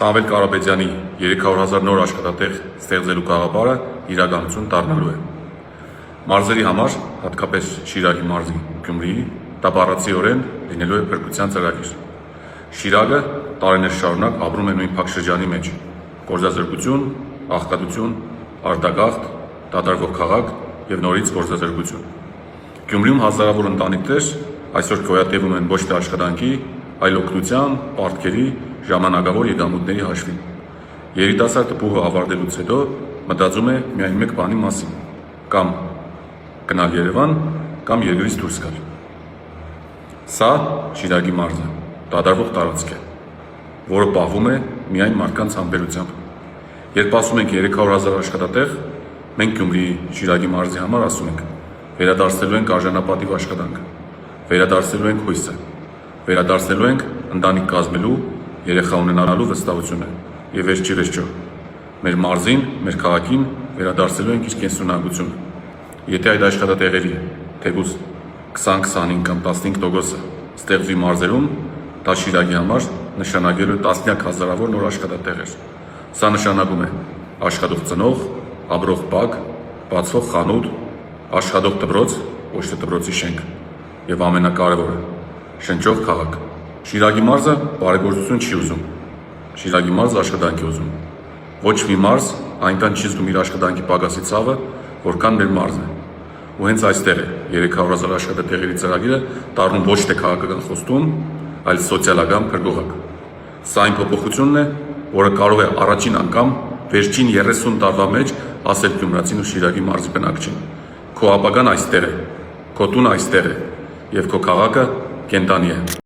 Սամվել Կարապետյանի 300,000 նոր աշխատատեղ ստեղծելու գաղափարը իրականություն դառնալու է։ Մարզերի համար, հատկապես Շիրակի մարզի ու Գյումրիի, դա բառացիորեն լինելու է փրկության ծրագիր։ Շիրակը տարիներ շարունակ ապրում է նույն փակ շրջանի մեջ՝ գործազրկություն, աղքատություն, արտագաղթ, դատարկող քաղաք եւ նորից գործազրկություն։ Գյումրիում հազարավոր ընտանիքներ այսօր գոյատևում են ոչ թե աշխատանքի, այլ օգնության, պարտքերի, ժամանակավոր եկամուտների հաշվին։ Երիտասարդը բուհը ավարտելուց հետո մտածում է միայն մեկ բանի մասին՝ կամ գնալ Երևան, կամ երկրից դուրս գալ։ Սա Շիրակի մարզը դատարկող տարածք է, որը պահվում է միայն մարդկանց համբերությամբ։ Երբ ասում ենք 300,000 աշխատատեղ, մենք Գյումրիի Շիրակի մարզի համար ասում ենք՝ վերադարձնելու ենք արժանապատիվ աշխատանք, վերադարձնելու ենք հույսը, վերադարձնելու ենք ընտանիք կազմելու, երեխա ունենալու վստահությունը եւ վերջիվերջո մեր մարզին, մեր քաղաքին վերադարձնելու ենք իր կենսունակությունը։ Եթե այդ աշխատատեղերի թեկուզ 20-25 կամ 15% ստեղծվի մարզերում, դա Շիրակի համար նշանակելու է տասնյակ հազարավոր նոր աշխատատեղեր։ Սա նշանակում է աշխատող ծնող, ապրող բակ, բացվող խանութ, աշխատող դպրոց, ոչ թե դպրոցի շենք եւ ամենակարևորը՝ շնչող քաղաք։ Շիրակի մարզը բարեգործություն չի ուզում։ Շիրակի մարզը աշխատանք է ուզում։ Ոչ մի մարզ այնքան չի զգում իր աշխատանքի պակասի ցավը, որքան մեր մարզն է։ Ու հենց այստեղ է 300,000 աշխատատեղերի ծրագիրը դառնում ոչ թե քաղաքական խոստում, այլ սոցիալական փրկողակ։ Սա այն փոփոխությունն է, որը կարող է առաջին անգամ վերջին 30 տարվա մեջ ասել գյումրացին ու Շիրակի մարզի բնակչին. քո ապագան այստեղ է, քո տունը այստեղ է, եւ քո քաղաքը կենդանի է։